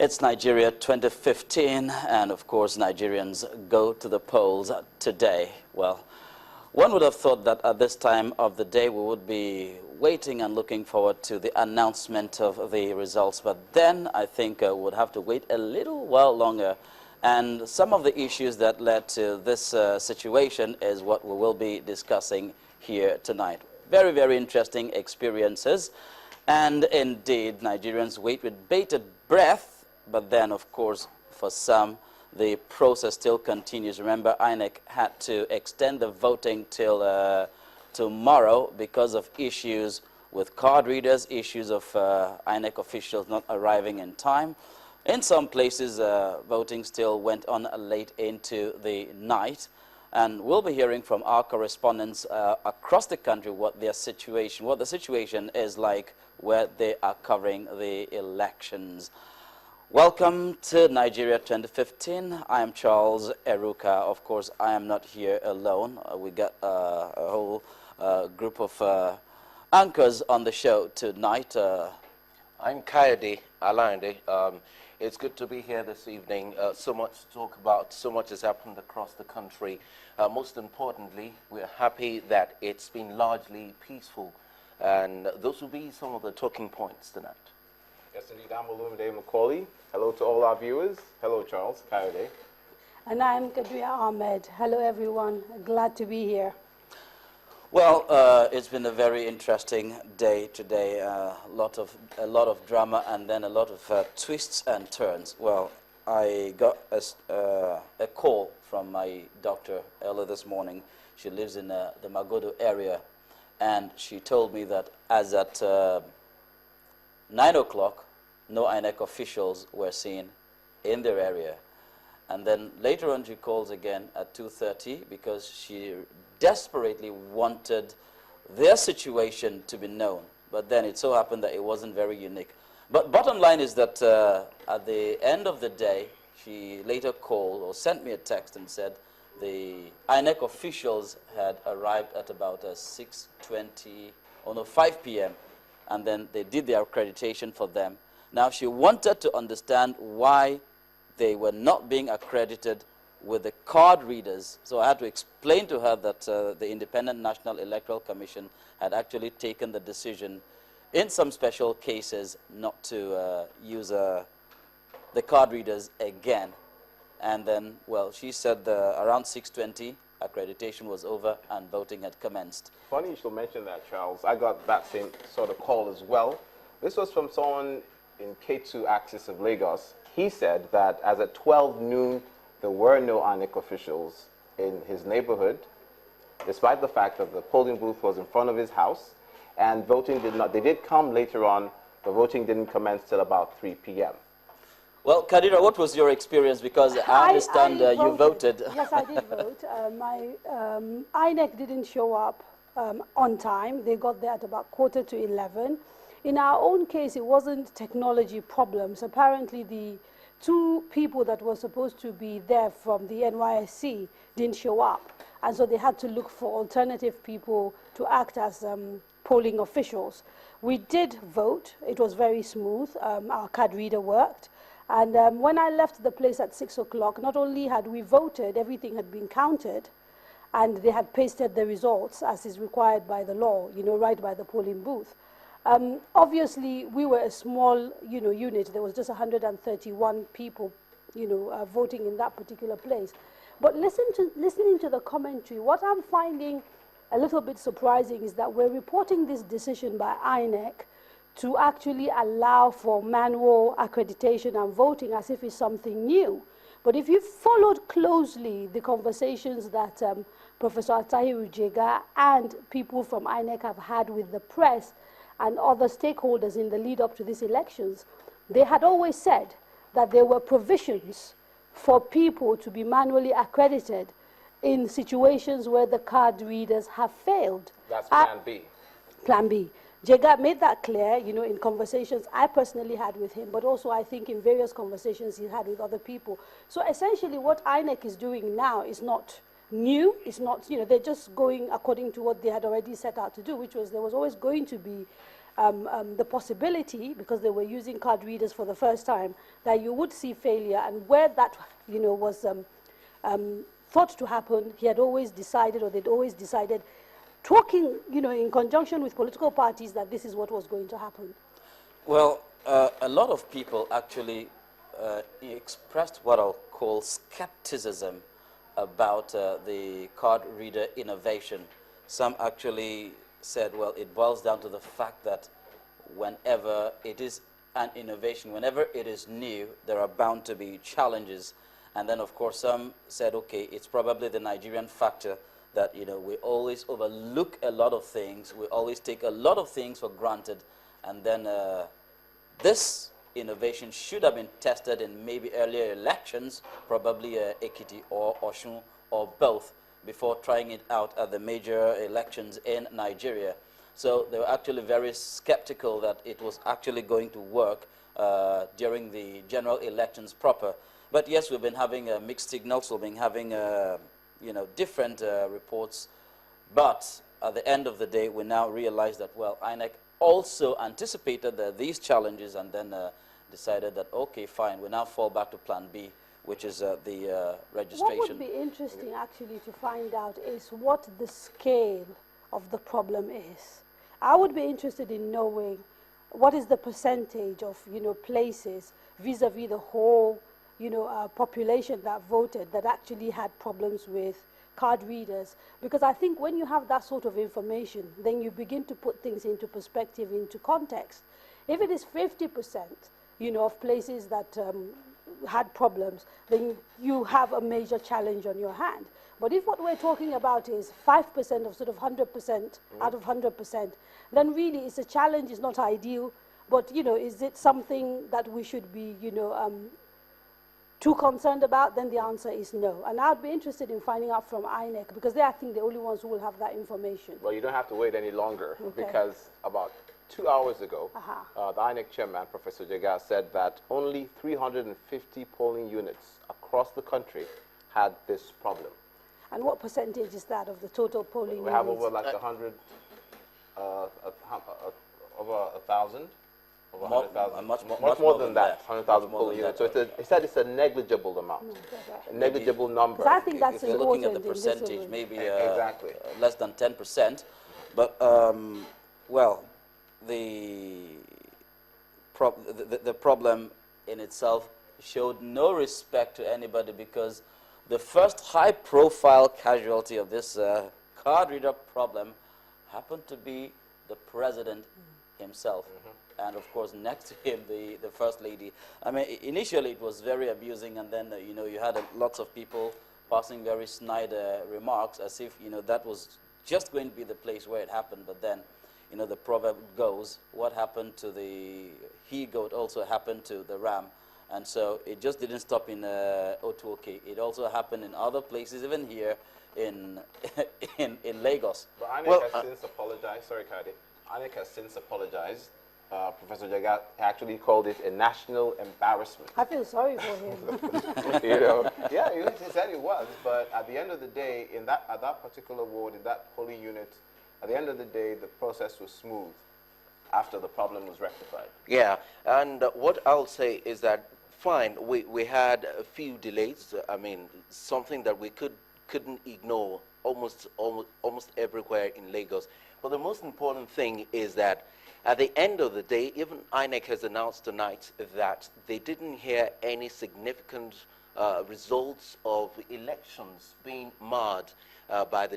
It's Nigeria 2015, and of course Nigerians go to the polls today. Well, one would have thought that at this time of the day we would be waiting and looking forward to the announcement of the results, but then I think we would have to wait a little while longer. And some of the issues that led to this situation is what we will be discussing here tonight. Very, very interesting experiences. And indeed, Nigerians wait with bated breath. But then, of course, for some, the process still continues. Remember, INEC had to extend the voting till tomorrow because of issues with card readers, issues of INEC officials not arriving in time. In some places, voting still went on late into the night. And we'll be hearing from our correspondents across the country what the situation is like where they are covering the elections. Welcome to Nigeria 2015. I am Charles Eruka. Of course, I am not here alone. We got a whole group of anchors on the show tonight. I'm Kayode Alande. It's good to be here this evening. So much to talk about, so much has happened across the country. Most importantly, we're happy that it's been largely peaceful. And those will be some of the talking points tonight. Yes, indeed. I'm Olumide Macaulay. Hello to all our viewers. Hello, Charles. Kayode. And I'm Kadria Ahmed. Hello, everyone. Glad to be here. Well, it's been a very interesting day today. A lot of drama and then a lot of twists and turns. Well, I got a call from my doctor earlier this morning. She lives in the Magodo area, and she told me that as at 9 o'clock, no INEC officials were seen in their area. And then later on she calls again at 2:30 because she desperately wanted their situation to be known. But then it so happened that it wasn't very unique. But bottom line is that at the end of the day, she later called or sent me a text and said the INEC officials had arrived at about 5 p.m. and then they did their accreditation for them. Now, she wanted to understand why they were not being accredited with the card readers. So I had to explain to her that the Independent National Electoral Commission had actually taken the decision in some special cases not to use the card readers again. And then, well, she said around 6:20, accreditation was over and voting had commenced. Funny you should mention that, Charles. I got that same sort of call as well. This was from someone in K2 axis of Lagos. He said that as at 12 noon, there were no INEC officials in his neighborhood, despite the fact that the polling booth was in front of his house, and voting did not. They did come later on, but voting didn't commence till about 3 p.m. Well, Kadira, what was your experience? Because I understand you voted. Yes, I did vote. My INEC didn't show up on time. They got there at about 11:15. In our own case, it wasn't technology problems. Apparently, the two people that were supposed to be there from the NYSC didn't show up. And so they had to look for alternative people to act as polling officials. We did vote. It was very smooth. Our card reader worked. And when I left the place at 6 o'clock, not only had we voted, everything had been counted, and they had pasted the results as is required by the law, right by the polling booth. Obviously, we were a small, unit. There was just 131 people, voting in that particular place. But listening to the commentary, what I'm finding a little bit surprising is that we're reporting this decision by INEC to actually allow for manual accreditation and voting as if it's something new. But if you followed closely the conversations that Professor Atahiru Jega and people from INEC have had with the press and other stakeholders in the lead up to these elections, they had always said that there were provisions for people to be manually accredited in situations where the card readers have failed. That's Plan B. Plan B. Jega made that clear, in conversations I personally had with him, but also I think in various conversations he had with other people. So essentially what INEC is doing now is not new. It's not, they're just going according to what they had already set out to do, which was there was always going to be the possibility, because they were using card readers for the first time, that you would see failure, and where that, was thought to happen, he had always decided, or they'd always decided, talking, in conjunction with political parties, that this is what was going to happen. Well, a lot of people actually expressed what I'll call skepticism about the card reader innovation. Some actually said, well, it boils down to the fact that whenever it is an innovation, whenever it is new, there are bound to be challenges. And then, of course, some said, okay, it's probably the Nigerian factor that, we always overlook a lot of things. We always take a lot of things for granted. And then this innovation should have been tested in maybe earlier elections, probably Ekiti or Osun or both, before trying it out at the major elections in Nigeria. So they were actually very skeptical that it was actually going to work during the general elections proper. But yes, we've been having mixed signals, we've been having different reports. But at the end of the day, we now realize that, well, INEC also anticipated these challenges and then decided that, okay, fine, we now fall back to plan B, which is the registration. What would be interesting actually to find out is what the scale of the problem is. I would be interested in knowing what is the percentage of places vis-a-vis the whole population that voted that actually had problems with card readers, because I think when you have that sort of information, then you begin to put things into perspective, into context. If it is 50%, of places that had problems, then you have a major challenge on your hand. But if what we're talking about is 5% of sort of 100% out of 100%, then really it's a challenge, it's not ideal, but is it something that we should be, too concerned about? Then the answer is no. And I'd be interested in finding out from INEC, because they're, I think, the only ones who will have that information. Well, you don't have to wait any longer, because about 2 hours ago, the INEC chairman, Professor Jega, said that only 350 polling units across the country had this problem. And what percentage is that of the total polling units? We have over like 100, over 1,000. Over 100,000. Much more than that, 100,000 polling units. So he said it's a negligible amount, a negligible number. I think that's if you're looking at the percentage, maybe exactly less than 10%. But, well, the problem in itself showed no respect to anybody, because the first high-profile casualty of this card reader problem happened to be the president himself. And of course, next to him, the First Lady. I mean, initially it was very abusing, and then, you had lots of people passing very snide remarks as if, that was just going to be the place where it happened. But then, the proverb goes, what happened to the he-goat also happened to the ram. And so it just didn't stop in Otuoke. It also happened in other places, even here in Lagos. But INEC has since apologized. Sorry, Kadi. INEC has since apologized. Professor Jagat actually called it a national embarrassment. I feel sorry for him. Yeah, he said it was. But at the end of the day, at that particular ward, in that polling unit, at the end of the day, the process was smooth after the problem was rectified. Yeah, and what I'll say is that, fine, we had a few delays. I mean, something that we couldn't ignore almost everywhere in Lagos. But the most important thing is that at the end of the day, even INEC has announced tonight that they didn't hear any significant results of elections being marred by the